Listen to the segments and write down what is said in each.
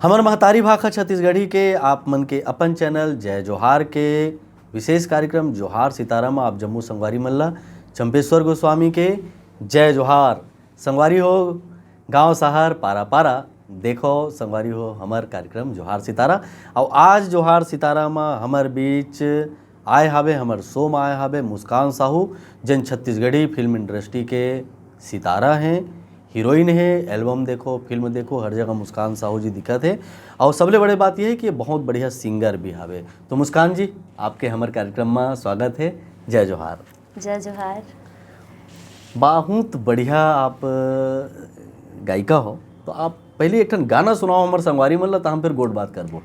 हमार महतारी भाखा छत्तीसगढ़ी के आप मन के अपन चैनल जय जोहार के विशेष कार्यक्रम जोहार सितारा में आप जम्मू संगवारी मल्ला चंपेश्वर गोस्वामी के जय जोहार। संगवारी हो गांव शहर पारा पारा देखो संगवारी हो हमार कार्यक्रम जोहार सितारा। और आज जोहार सितारा में हमार बीच आए हावे हमार शो में आए हावे मुस्कान साहू, जिन छत्तीसगढ़ी फिल्म इंडस्ट्री के सितारा हैं, हीरोइन है। एल्बम देखो, फिल्म देखो, हर जगह मुस्कान साहू जी दिखत है। और सबले बड़े बात यह है कि बहुत बढ़िया सिंगर भी हावे। तो मुस्कान जी, आपके हमारे कार्यक्रम में स्वागत है। जय जोहार। जय जोहार। बहुत बढ़िया आप गायिका हो, तो आप पहले एक गाना सुनाओ हमारे संगवारी मन ला, तो हम फिर गोट बात करबो।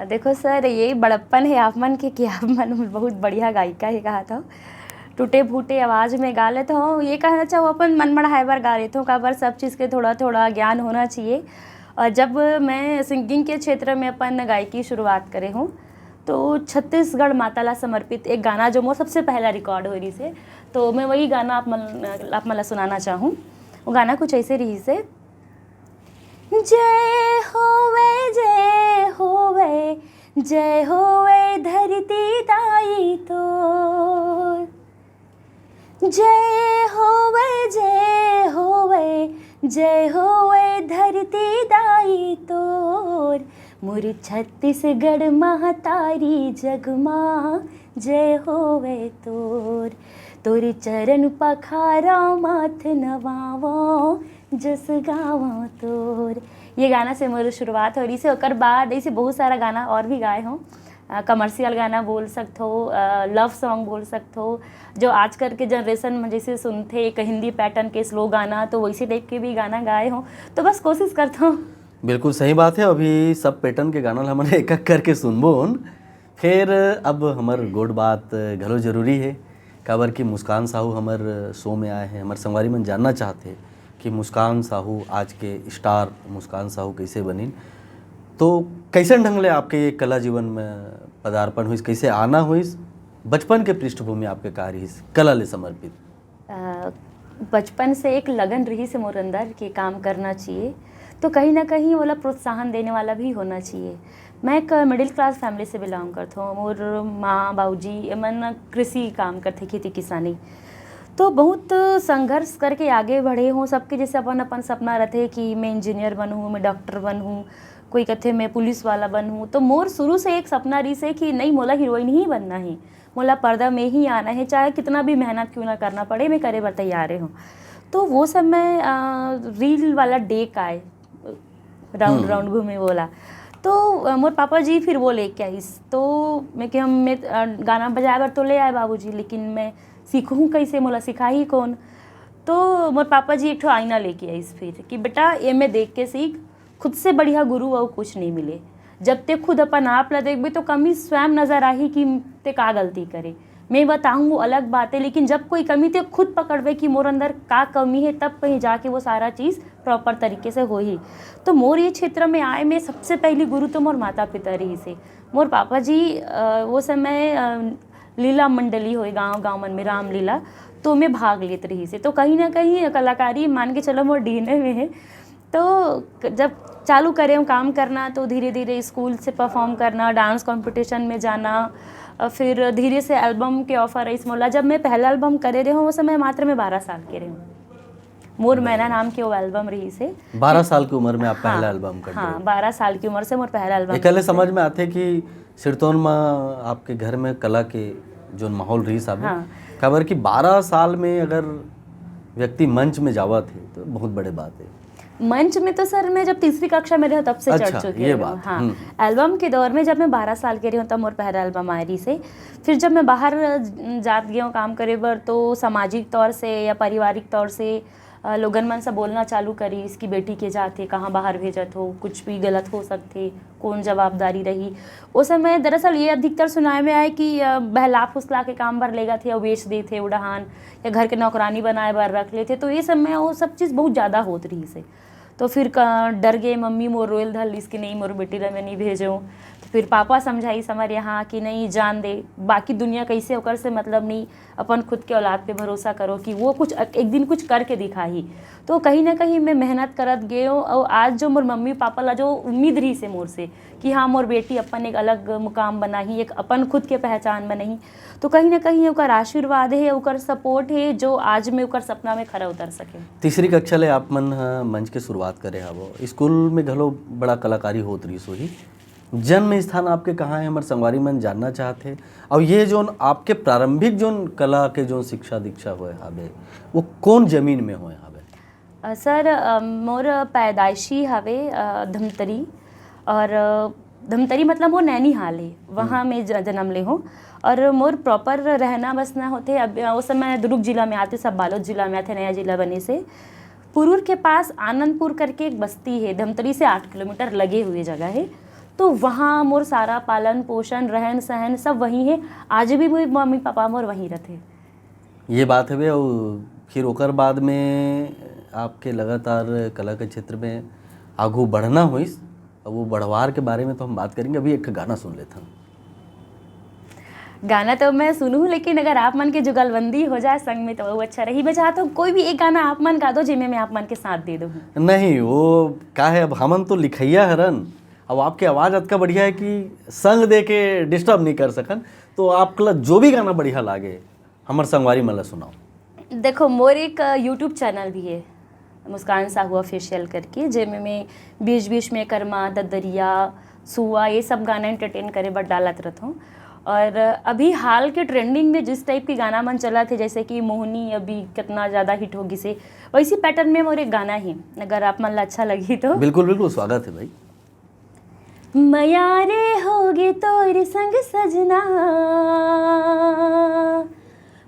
देखो सर, यही बड़प्पन है आप मन के कि आप मन बहुत बढ़िया गायिका है कहा था। टूटे फूटे आवाज़ में गा लेते हो, ये कहना चाहो अपन मन बढ़ाए बार गा लेते हो, काबर सब चीज़ के थोड़ा थोड़ा ज्ञान होना चाहिए। और जब मैं सिंगिंग के क्षेत्र में अपन गायकी शुरुआत करे हूँ, तो छत्तीसगढ़ माता ला समर्पित एक गाना जो मोर सबसे पहला रिकॉर्ड हो रही से, तो मैं वही गाना आप मन ला सुनाना चाहूँ। वो गाना कुछ ऐसे रही से, जय होवे जय होवे जय होवे धरती दाई तोर, जय होवे जय होवे जय होवे धरती दाई तोर, मोर छत्तीसगढ़ महतारी जगमा जय होवे तोर, तोर चरण पखारा माथ नवावो जस गावा तोर। ये गाना से मेरी शुरुआत हो रही से। और बाद ऐसे बहुत सारा गाना और भी गाए हों। कमर्शियल गाना बोल सकते हो, लव सॉन्ग बोल सकते हो, जो आजकल के जनरेशन में जैसे सुनते एक हिंदी पैटर्न के स्लो गाना, तो वैसे टाइप के भी गाना गाए हों। तो बस कोशिश करता हूँ। बिल्कुल सही बात है। अभी सब पैटर्न के गाना हमारे एक एक करके सुनबो। फिर अब हमार गोड बात घलो जरूरी है, काबर कि मुस्कान साहू हमार शो में आए हैं। हमारे संगवारी मन जानना चाहते हैं कि मुस्कान साहू आज के स्टार मुस्कान साहू कैसे बनी, तो कैसे ढंग ले आपके ये कला जीवन में पदार्पण हुई, कैसे आना हुई, बचपन के पृष्ठभूमि आपके का रही कला ले समर्पित? बचपन से एक लगन रही से मोर अंदर कि काम करना चाहिए, तो कहीं ना कहीं वाला प्रोत्साहन देने वाला भी होना चाहिए। मैं एक मिडिल क्लास फैमिली से बिलोंग करता हूँ। मोर माँ बाबूजी मन कृषि काम करते, खेती किसानी। तो बहुत संघर्ष करके आगे बढ़े हूँ। सबके जैसे अपन अपन सपना रहते कि मैं इंजीनियर बनूँ, मैं डॉक्टर बनूँ, कोई कहते मैं पुलिस वाला बनूँ। तो मोर शुरू से एक सपना रही से कि नहीं, मोला हीरोइन ही बनना है, मोला पर्दा में ही आना है, चाहे कितना भी मेहनत क्यों ना करना पड़े, मैं करे बर तैयार हूँ। तो वो समय रील वाला डेक आए, राउंड राउंड घूमे बोला, तो मोर पापा जी फिर वो लेके आईस। तो मैं कि मैं गाना बजाए बर तो ले आए बाबूजी, लेकिन मैं सीखूँ कैसे, मोला सिखा ही कौन। तो मोर पापा जी एक ठो आईना लेके आईस फिर कि बेटा ये मैं देख के सीख, खुद से बढ़िया गुरु और कुछ नहीं मिले। जब ते खुद अपन आप ला देखबे तो कमी स्वयं नजर आही कि ते का गलती करे। मैं बताऊँ वो अलग बात है, लेकिन जब कोई कमी ते खुद पकड़बे कि मोर अंदर का कमी है, तब कहीं जाके वो सारा चीज़ प्रॉपर तरीके से हो ही। तो मोर ये क्षेत्र में आए में सबसे पहली गुरु तो मोर माता पिता रही से। मोर पापा जी वो समय लीला मंडली हो गाँव गाँव मन में रामलीला, तो मैं भाग लेते रही से। तो कहीं ना कहीं कलाकारी मान के चलो मोर डीएनए में है। तो जब चालू करे हूँ काम करना, तो धीरे धीरे स्कूल से परफॉर्म करना, डांस कंपटीशन में जाना, फिर धीरे से एल्बम के ऑफर आई मोला। जब मैं पहला एल्बम करे रही हूँ, उस समय मात्र मैं 12 साल के रही हूँ। मोर मैना नाम की वो एल्बम रही से। 12 साल की उम्र में आप पहला एल्बम कर? हाँ, 12 साल की उम्र से मोर पहला एल्बम। एकले समझ में आते कि सिरतौन में आपके घर में कला के जो माहौल रही साहब। हाँ। खबर कि 12 साल में अगर व्यक्ति मंच में जावा थे तो बहुत बड़े बात है। मंच में तो सर मैं जब तीसरी कक्षा में रही हूँ तब से चढ़ चुकी हूँ। हाँ, एल्बम के दौर में जब मैं 12 साल के रही हूँ तब मोर पहला एल्बम आ रही से। फिर जब मैं बाहर जात गई हूँ काम करे बर, तो सामाजिक तौर से या पारिवारिक तौर से लोगन मन से बोलना चालू करी, इसकी बेटी के जाते कहाँ बाहर भेजत हो, कुछ भी गलत हो सकते, कौन जवाबदारी रही। उस समय दरअसल ये अधिकतर सुनाए में आए कि बहला फुसला के काम बर लेगा थे और बेच दे थे उड़ान, या घर के नौकरानी बनाए बर रख लेते। तो ये समय वो सब चीज़ बहुत ज़्यादा होत रही से। तो फिर डर गए मम्मी मोर रोयल धल इसकी नहीं मोर बेटी ला मैं नहीं भेजूँ। तो फिर पापा समझाई समर यहाँ कि नहीं जान दे, बाकी दुनिया कैसे ओकर से मतलब नहीं, अपन खुद के औलाद पे भरोसा करो कि वो कुछ एक दिन कुछ करके दिखाही। तो कहीं ना कहीं मैं मेहनत करत गए और आज जो मोर मम्मी पापा ला जो उम्मीद रही से मोर से कि हाँ मोर बेटी अपन एक अलग मुकाम बनाही, एक अपन खुद के पहचान बनाही, तो कहीं ना कहीं ओकर आशीर्वाद है, ओकर सपोर्ट है जो आज मैं ओकर सपना में खरा उतर सके। तीसरी कक्षा ले आप मन मंच के शुरुआत करे हवो, स्कूल में घलो बड़ा कलाकारी होत रही सोही। जन्म स्थान आपके कहाँ है, हमारे संगवारी मन जानना चाहते। और ये जो आपके प्रारंभिक जो कला के जो शिक्षा दीक्षा हुए हवे वो कौन जमीन में हुए हवे? सर मोर पैदाइशी हवे धमतरी, और धमतरी मतलब वो नैनीहाल है, वहाँ मैं जन्म ले हूँ। और मोर प्रॉपर रहना बसना होते अब उस समय दुर्ग जिला में आते, सब बालोद जिला में आते, नया जिला बने से पुरूर के पास आनंदपुर करके एक बस्ती है, धमतरी से 8 किलोमीटर लगे हुए जगह है। तो वहाँ मोर सारा पालन पोषण रहन सहन सब वहीं है, आज भी मेरे मम्मी पापा मोर वहीं रहते। ये बात है। और फिर ओकर बाद में आपके लगातार कला के क्षेत्र में आगू बढ़ना हुई, और वो बढ़वार के बारे में तो हम बात करेंगे। अभी एक गाना सुन लेते हैं। गाना तो मैं सुनूँ, लेकिन अगर आप मन के जुगलबंदी हो जाए संग में तो वो अच्छा रही। मैं चाहता हूँ कोई भी एक गाना आप मन गा दो जिसमें मैं आप मन के साथ दे दूँ। नहीं वो क्या है, अब हमन तो लिखैया हरन, अब आपकी आवाज़ अतका बढ़िया है कि संग दे के डिस्टर्ब नहीं कर सकन। तो आपका जो भी गाना बढ़िया लागे हमारे संगवारी मन ला सुनाओ। देखो मोर एक यूट्यूब चैनल भी है, मुस्कान साहू ऑफिशियल करके, जिसमें मैं बीच बीच में कर्मा ददरिया सुआ ये सब गाना एंटरटेन करे बट डालत रहता हूँ। और अभी हाल के ट्रेंडिंग में जिस टाइप की गाना मन चला थे, जैसे कि मोहनी अभी कितना ज़्यादा हिट होगी से, वैसी पैटर्न में मोर एक गाना है, अगर आप मन ला अच्छा लगी तो। बिल्कुल बिल्कुल स्वागत है भाई। मया रे होगे तोर संग सजना,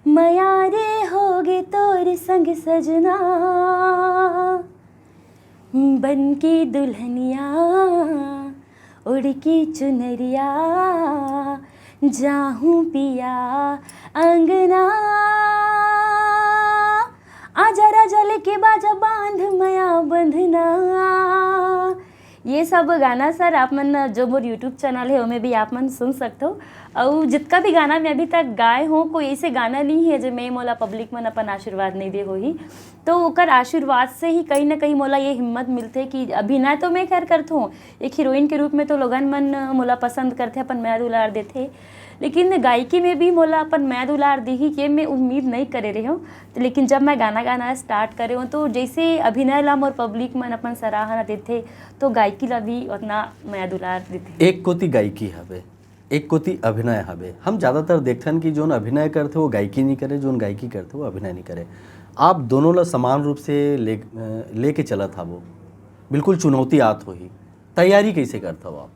मया रे होगे तोर संग सजना, बन की दुल्हनिया उड़ की चुनरिया, जाहूँ पिया अंगना, आजा राजा लेके बाजा बांध मया बंधना। ये सब गाना सर आप मन जो मोर यूट्यूब चैनल है उसमें भी आप मन सुन सकते हो। और जितना भी गाना मैं अभी तक गाए हूँ, कोई ऐसे गाना नहीं है जो मैं मोला पब्लिक मन अपन आशीर्वाद नहीं दे होही। तो ओकर आशीर्वाद से ही कहीं ना कहीं मोला ये हिम्मत मिलते कि अभिनय तो मैं खैर करता हूँ, एक हीरोइन के रूप में तो लोगन मन मोला पसंद करते, अपन मैं दुलार देते, लेकिन गायकी में भी मोला अपन मैं दुलार दी ही ये मैं उम्मीद नहीं करे रही हूँ। तो लेकिन जब मैं गाना गाना स्टार्ट करे हूँ तो जैसे अभिनय ला मोर पब्लिक मन अपन सराहना देते, तो गायकी ला भी उतना मैं दुलार देते। एक कोती गायकी हवे, एक कोती अभिनय हवे। हम ज़्यादातर देखथन कि जोन अभिनय करते वो गायकी नहीं करे, जोन गायकी करते वो अभिनय नहीं करे। आप दोनों ला समान रूप से लेके चलत हवो, बिल्कुल चुनौती आत होही, तैयारी कैसे करते हो आप?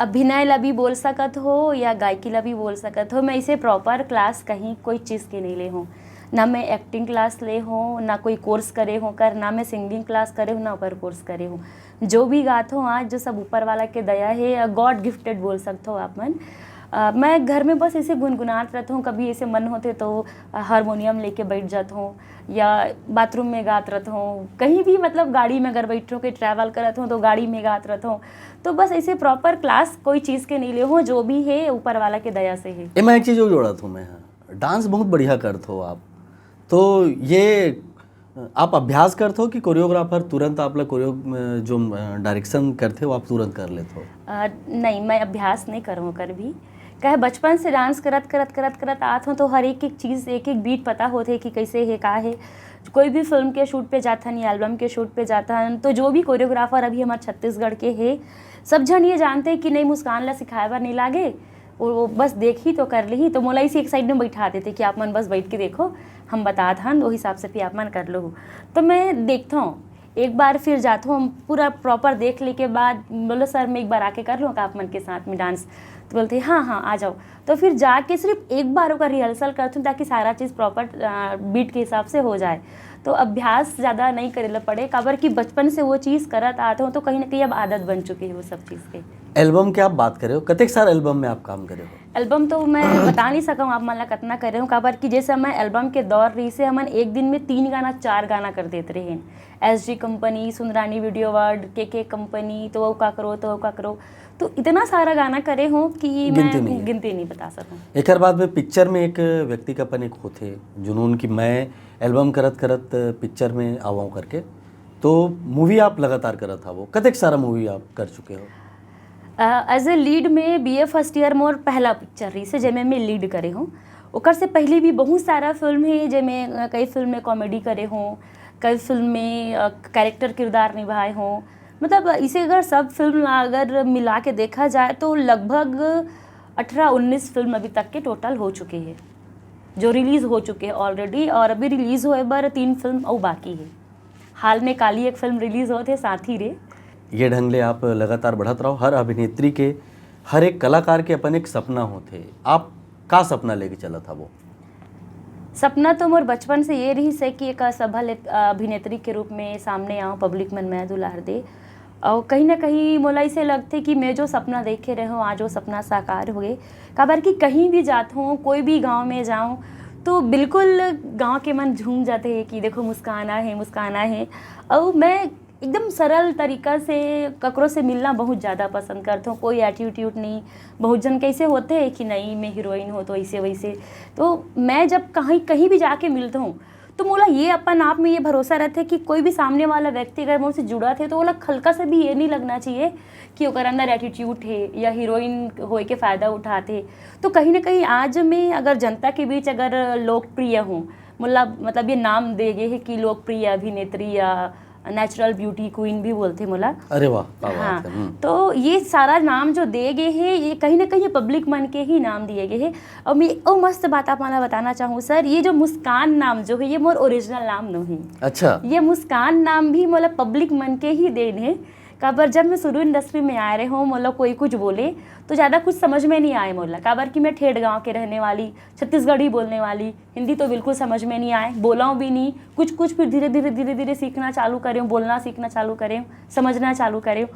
अभिनय ला भी बोल सकत हो या गायकी ला भी बोल सकत हो। मैं इसे प्रॉपर क्लास कहीं कोई चीज़ की नहीं ले हूँ, ना मैं एक्टिंग क्लास ले हूँ, ना कोई कोर्स करे हूँ कर, ना मैं सिंगिंग क्लास करे हूँ, ना ऊपर कोर्स करे हूँ। जो भी गात हूँ आज जो सब ऊपर वाला के दया है, गॉड गिफ्टेड बोल सकते हो आप मन। मैं घर में बस ऐसे गुनगुनात रहता हूँ, कभी ऐसे मन होते तो हारमोनियम लेके बैठ जाता हूँ या बाथरूम में गात रहता हूँ, कहीं भी मतलब गाड़ी में अगर बैठ हूँ, कहीं ट्रैवल करत हूँ तो गाड़ी में गात रहता हूँ। तो बस ऐसे प्रॉपर क्लास कोई चीज़ के नहीं ले हूँ, जो भी है ऊपर वाला के दया से है। मैं एक चीज़ और जोड़ा हूँ, मैं डांस बहुत बढ़िया करते हो आप, तो ये आप अभ्यास करते हो कि कोरियोग्राफर तुरंत आप लोग कोरियो जो डायरेक्शन करते हो आप तुरंत कर लेते हो? नहीं, मैं अभ्यास नहीं करूँ कर भी, कहे बचपन से डांस करत करत करत करत आत हूँ, तो हर एक एक चीज़ एक एक बीट पता होते कि कैसे है का है। कोई भी फिल्म के शूट पे जाता या एल्बम के शूट पे जाता, तो जो भी कोरियोग्राफर अभी हमारे छत्तीसगढ़ के है, सब जन ये जानते हैं कि नहीं मुस्कान ला सिखाए बार नहीं लागे, और वो बस देखी तो कर ली, तो मोला इसी एक साइड में बैठा देते कि आप मन बस बैठ के देखो, हम बता हन वो हिसाब से फिर आप मन कर लो। तो मैं देखता हूँ, एक बार फिर जाता हूँ, पूरा प्रॉपर देख ले के बाद बोलो सर मैं एक बार आके कर लूँ आप मन के साथ में डांस, तो बोलते हाँ हाँ आ जाओ। तो फिर जाके सिर्फ एक बार का रिहर्सल करती हूँ ताकि सारा चीज़ प्रॉपर बीट के हिसाब से हो जाए। तो अभ्यास ज़्यादा नहीं करे ला पड़े, काबर कि बचपन से वो चीज़ करत आते हो, तो कहीं ना कहीं अब आदत बन चुकी है वो सब चीज़ के। एल्बम के आप बात करे हो, कतेक सारा एल्बम में आप काम करे हो? एल्बम तो मैं बता नहीं सकूँ आप मला कितना कर रहे हो, काबर कि जैसे मैं एल्बम के दौर रही से हमन एक दिन में 3 गाना 4 गाना कर देते रहे। SG company, Sundarani video world, के कंपनी, तो वो का करो, तो वो का करो, तो इतना सारा गाना करे हो कि मैं गिनती नहीं बता सकूँ। एक बाद में पिक्चर में एक व्यक्ति का अपन एक होते जुनून कि मैं एल्बम करत करत पिक्चर में आवाऊँ करके, तो मूवी आप लगातार करत हा, वो कतेक सारा मूवी आप कर चुके हो? एज ए लीड में BA फर्स्ट ईयर मोर पहला पिक्चर रही से जेमें मैं लीड करे हूँ। ओकर से पहले भी बहुत सारा फिल्म है जेमें कई फिल्म में कॉमेडी करे हों, कई फिल्म में कैरेक्टर किरदार निभाए हों। मतलब इसे अगर सब फिल्म अगर मिला के देखा जाए तो लगभग 18-19 फिल्म अभी तक के टोटल हो चुके हैं, जो रिलीज़ हो चुके हैं ऑलरेडी, और अभी रिलीज़ हुए बार 3 फिल्म और बाकी है। हाल में काली एक फिल्म रिलीज़ होते साथी रे। ये ढंग ले आप लगातार बढ़त रहो। हर अभिनेत्री के, हर एक कलाकार के अपन एक सपना होते, आप का सपना लेके चला था? वो सपना तो मोर बचपन से ये रही से कि एक सफल अभिनेत्री के रूप में सामने आऊँ, पब्लिक मन में दुलार दे, और कहीं ना कहीं मोला इसे लगते कि मैं जो सपना देखे रहे हूँ आज वो सपना साकार हुए। काबर कि कहीं भी जाता हूँ, कोई भी गांव में जाऊँ तो बिल्कुल गांव के मन झूम जाते हैं कि देखो मुस्काना है, मुस्काना है। और मैं एकदम सरल तरीका से ककरों से मिलना बहुत ज़्यादा पसंद करता हूँ, कोई एटीट्यूड नहीं। बहुत जन कैसे होते हैं कि नहीं मैं हीरोइन हो तो ऐसे वैसे, तो मैं जब कहीं भी जाके मिलता हूँ तो मोला ये अपन आप में ये भरोसा रहता है कि कोई भी सामने वाला व्यक्ति अगर मुझसे जुड़ा थे तो वो हल्का से भी ये नहीं लगना चाहिए कि ओकर अंदर एटीट्यूड है या हीरोइन होए के फ़ायदा उठाते। तो कहीं ना कहीं आज मैं अगर जनता के बीच अगर लोकप्रिय हूँ, मतलब ये नाम दे गए है कि लोकप्रिय अभिनेत्री या नेचुरल ब्यूटी क्वीन भी बोलते मोला। अरे वाह, हाँ, तो ये सारा नाम जो दिए गए हैं ये कहीं ना कहीं पब्लिक मन के ही नाम दिए गए हैं। और मैं मस्त बात आप मला बताना चाहूँ सर, ये जो मुस्कान नाम जो है ये मोर ओरिजिनल नाम नहीं। अच्छा, ये मुस्कान नाम भी मोला पब्लिक मन के ही देन है। काबर जब मैं शुरू इंडस्ट्री में आ रहे हूँ, मोला कोई कुछ बोले तो ज़्यादा कुछ समझ में नहीं आए मोला, काबर कि मैं ठेठ गांव के रहने वाली, छत्तीसगढ़ी बोलने वाली, हिंदी तो बिल्कुल समझ में नहीं आए, बोलाऊँ भी नहीं कुछ। फिर धीरे धीरे सीखना चालू करें, बोलना सीखना चालू करें, समझना चालू करें।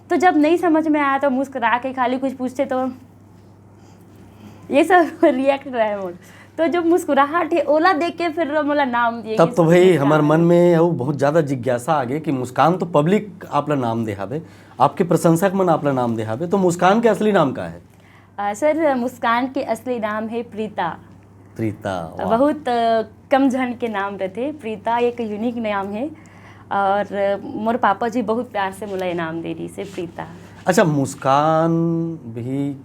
तो जब नहीं समझ में आया तो मुस्कुरा के खाली कुछ पूछते तो ये सब रिएक्ट रहे मोर। तो जब मुस्कुराहट है ओला देख के फिर मोला नाम दिए। तब तो भाई हमारे मन में वो बहुत ज़्यादा जिज्ञासा आ गई कि मुस्कान तो पब्लिक आपला नाम दे हावे, आपके प्रशंसक मन आपला नाम दे हावे, तो मुस्कान के असली नाम का है? सर मुस्कान के असली नाम है प्रीता। प्रीता, बहुत कम जन के नाम रहते। प्रीता एक यूनिक नाम है और मोर पापा जी बहुत प्यार से मोला ये नाम दे रही से प्रीता। अच्छा, मुस्कान भी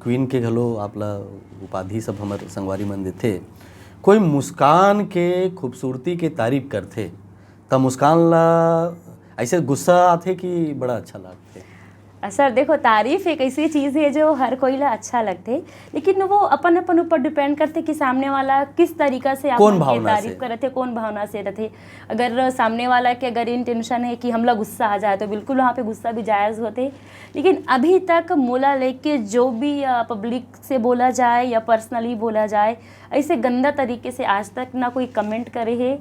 क्वीन के घलो आपला उपाधि सब हमारे संगवारी मन देथे। कोई मुस्कान के खूबसूरती के तारीफ करथे तब मुस्कान ला ऐसे गुस्सा आथे कि बड़ा अच्छा लगते? सर देखो, तारीफ एक ऐसी चीज़ है जो हर कोई ला अच्छा लगते, लेकिन वो अपन ऊपर डिपेंड करते कि सामने वाला किस तरीका से कौन भावना तारीफ करते, कौन भावना से रहते। अगर सामने वाला के अगर इंटेंशन है कि हमला गुस्सा आ जाए तो बिल्कुल वहाँ पे गुस्सा भी जायज़ होते। लेकिन अभी तक मोला लेके जो भी पब्लिक से बोला जाए या पर्सनली बोला जाए, ऐसे गंदा तरीके से आज तक ना कोई कमेंट करे है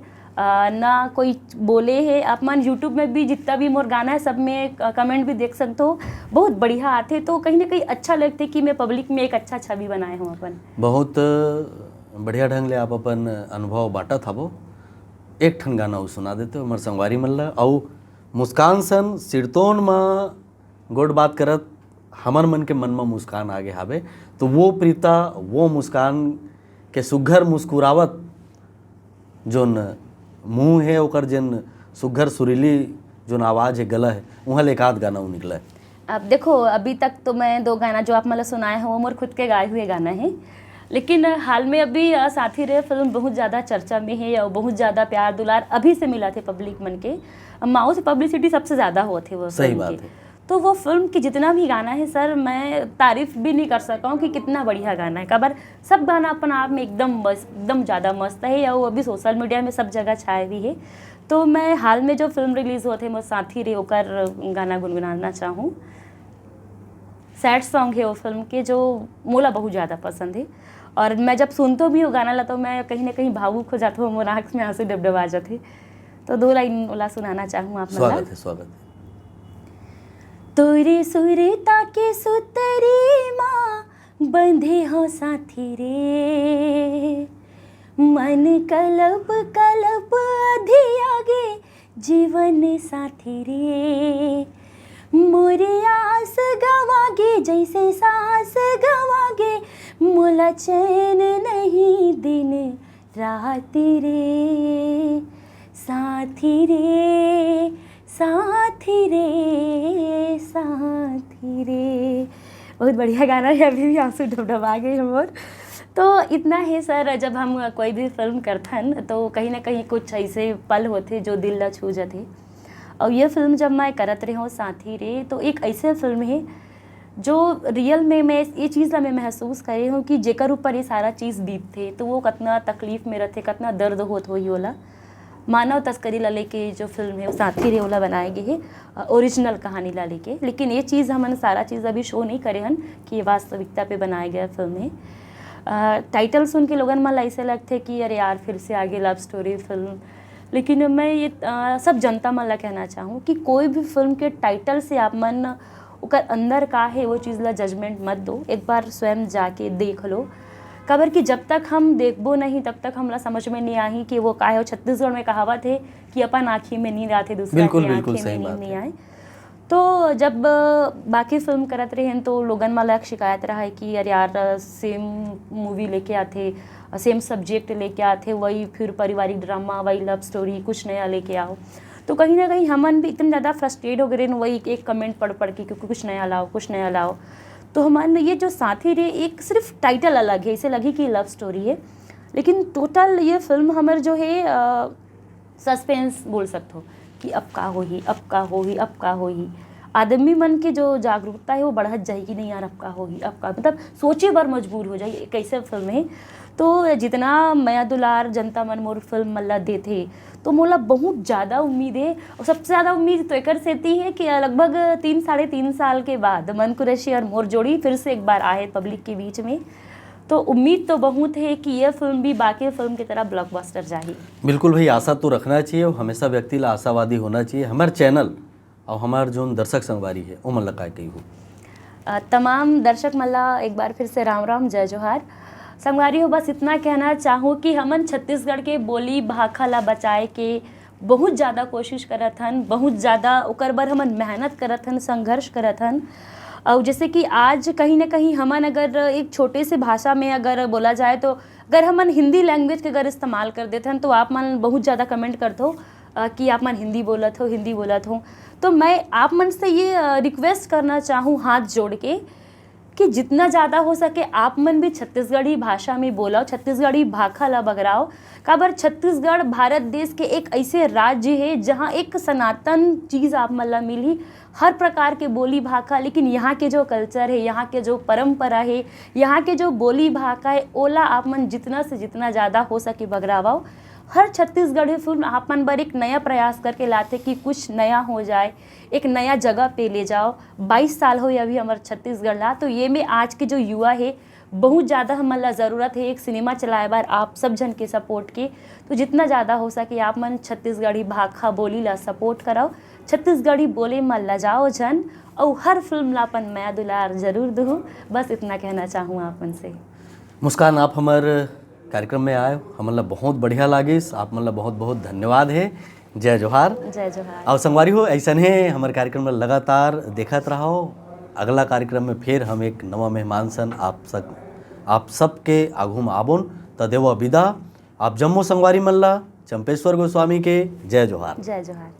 ना कोई बोले है। आप मन यूट्यूब में भी जितना भी मोर गाना है सब में कमेंट भी देख सकते हो, बहुत बढ़िया आते। तो कहीं ना कहीं अच्छा लगते कि मैं पब्लिक में एक अच्छा छवि बनाए हूँ अपन। बहुत बढ़िया ढंग ले आप अपन अनुभव बांटा था। वो एक ठन गाना वो सुना देते हो हमारे संगवारी मन ला, और मुस्कान सन सिरतोन में गोड बात करत हमर मन के मन में मुस्कान आगे हावे। तो वो प्रीता, वो मुस्कान के सुघर मुस्कुरावत जोन मुँह है ओकर जन सुघर सुरीली जोन आवाज़ है, गला है, वहाँ एक आध गाना वो निकला है। अब देखो, अभी तक तो मैं 2 गाना जो आप मतलब सुनाए हैं वो मोर खुद के गाए हुए गाना है, लेकिन हाल में अभी साथी रे फिल्म बहुत ज़्यादा चर्चा में है और बहुत ज़्यादा प्यार दुलार अभी से मिला थे पब्लिक मन के। माओ से पब्लिसिटी सबसे ज़्यादा होते वो सही बात है। तो वो फिल्म की जितना भी गाना है सर, मैं तारीफ़ भी नहीं कर सका हूँ कि कितना बढ़िया गाना है। काबर सब गाना अपन आप में एकदम ज़्यादा मस्त है, या वो अभी सोशल मीडिया में सब जगह छाए भी है। तो मैं हाल में जो फिल्म रिलीज़ हुआ थे मोर साथी रे ओकर गाना गुनगुनाना चाहूँ। सैड सॉन्ग है वो फिल्म के जो मोला बहुत ज़्यादा पसंद है, और मैं जब सुनते भी वो गाना ला तो मैं कहीं ना कहीं भावुक हो जाता हूँ, मोर आँख में आंसू डबडबा जाते। तो 2 लाइन ओला सुनाना चाहूँ आप। स्वागत है, स्वागत है। तोरे सुरता के सुतरी माँ बंधे हो साथी रे, मन कलब कलब अधियागे जीवन साथी रे, मोरे आस गवागे जैसे सांस गवागे, मोला चैन नहीं दिन राति रे, साथी रे साथी रे साथी रे। बहुत बढ़िया गाना है, अभी भी आंसू ढबढबा गए हम। और तो इतना है सर, जब हम कोई भी फिल्म करथन तो कहीं ना कहीं कुछ ऐसे पल होते जो दिल ला छू जाते। और ये फिल्म जब मैं करत रही हूँ साथी रे, तो एक ऐसे फिल्म है जो रियल में मैं ये चीज़ ला मैं महसूस करे हूँ कि जेकर ऊपर ये सारा चीज़ बीत थे तो वो कितना तकलीफ़ में रहते, कितना दर्द होत हो होला। मानव तस्करी ला लेके जो फिल्म है वो साथी रे वाला बनाए गए है, ओरिजिनल कहानी ला लेके। लेकिन ये चीज़ हमन सारा चीज़ अभी शो नहीं करे हन कि ये वास्तविकता पे बनाया गया फिल्म है। टाइटल सुन के लोगन मन ऐसे लगते कि अरे यार फिर से आगे लव स्टोरी फिल्म। लेकिन मैं ये सब जनता मन ला कहना चाहूँ कि कोई भी फिल्म के टाइटल से आप मन उकर अंदर का है वो चीज़ ला जजमेंट मत दो, एक बार स्वयं जाके देख लो। खबर कि जब तक हम देखबो नहीं तब तक हमला समझ में नहीं आई कि वो का है। छत्तीसगढ़ में कहावत है कि अपन आँखी में नींद आते दूसरे की आँखी में नींद नहीं आए। तो जब बाकी फिल्म करत रहे हैं तो लोगन मला शिकायत रहा है कि अरे यार सेम मूवी लेके आते, सेम सब्जेक्ट लेके आते, वही फिर पारिवारिक ड्रामा, वही लव स्टोरी, कुछ नया लेके आओ। तो कहीं ना कहीं हमन भी इतने ज़्यादा फ्रस्ट्रेट हो गए वही एक कमेंट पढ़ के कि कुछ नया लाओ कुछ नया लाओ। तो हमारे ये जो साथी रे एक सिर्फ टाइटल अलग है, इसे लगी कि लव स्टोरी है, लेकिन टोटल ये फिल्म हमारे जो है सस्पेंस बोल सकते हो कि अब का हो ही, अब का हो ही, अब का हो ही। आदमी मन के जो जागरूकता है वो बढ़त जाएगी, नहीं यार अब का हो ही, अब का, मतलब सोचे बार मजबूर हो जाए कैसे फिल्म है। तो जितना माया दुलार जनता मन मोर फिल्म मल्ला दे थे तो मोला बहुत ज़्यादा उम्मीद है। और सबसे ज़्यादा उम्मीद तो एक सेती है कि लगभग 3-3.5 साल के बाद मन कुरैशी और मोर जोड़ी फिर से एक बार आए पब्लिक के बीच में। तो उम्मीद तो बहुत है कि यह फिल्म भी बाकी फिल्म की तरह ब्लॉकबस्टर जाए। बिल्कुल भाई, आशा तो रखना चाहिए और हमेशा व्यक्ति ला आशावादी होना चाहिए। हमारे चैनल और हमारे जो दर्शक संगवारी है वो मन लगा कही हो तमाम दर्शक मल्ला एक बार फिर से राम राम जय जोहार। संगवारी हो बस इतना कहना चाहूँ कि हमन छत्तीसगढ़ के बोली भाखा ला बचाए के बहुत ज़्यादा कोशिश करत हन, बहुत ज़्यादा ओकर बर हमन मेहनत करत हन, संघर्ष करत हन। और जैसे कि आज कहीं ना कहीं हमन अगर एक छोटे से भाषा में अगर बोला जाए तो अगर हमन हिंदी लैंग्वेज के अगर इस्तेमाल कर देते हैं तो आप मन बहुत ज़्यादा कमेंट करते हो कि आप मन हिंदी बोलत हो, हिंदी बोलत हो। तो मैं आप मन से ये रिक्वेस्ट करना चाहूँ हाथ जोड़ के कि जितना ज़्यादा हो सके आप मन भी छत्तीसगढ़ी भाषा में बोलाओ, छत्तीसगढ़ी भाखा ला बगराओ। काबर छत्तीसगढ़ भारत देश के एक ऐसे राज्य है जहाँ एक सनातन चीज़ आप मन ला मिली, हर प्रकार के बोली भाखा। लेकिन यहाँ के जो कल्चर है, यहाँ के जो परंपरा है, यहाँ के जो बोली भाखा है, ओला आप मन जितना से जितना ज़्यादा हो सके बगरावाओ। हर छत्तीसगढ़ी फिल्म आप मन बर एक नया प्रयास करके लाते कि कुछ नया हो जाए, एक नया जगह पे ले जाओ। 22 साल हो अभी हमारे छत्तीसगढ़ ला, तो ये में आज के जो युवा है बहुत ज़्यादा हमला ज़रूरत है एक सिनेमा चलाए बार आप सब जन के सपोर्ट के। तो जितना ज़्यादा हो सके आप मन छत्तीसगढ़ी भाखा बोली ला सपोर्ट कराओ, छत्तीसगढ़ी बोले मन ला जाओ जन, और हर फिल्म ला अपन माया दुलार जरूर दो। बस इतना कहना चाहूँ आप मन से। मुस्कान, आप हमारे कार्यक्रम में आए, हमला बहुत बढ़िया लागे, आप मन ला बहुत बहुत धन्यवाद है। जय जोहार। जय जोहार। और संगवारी हो ऐसा है हमारे कार्यक्रम में लगातार देखत रहो। अगला कार्यक्रम में फिर हम एक नवा मेहमान सन आप सबके आगू में आबोन त देव विदा। आप जम्मू संगवारी मल्ला चंपेश्वर गोस्वामी के जय जोहार। जय जोहार।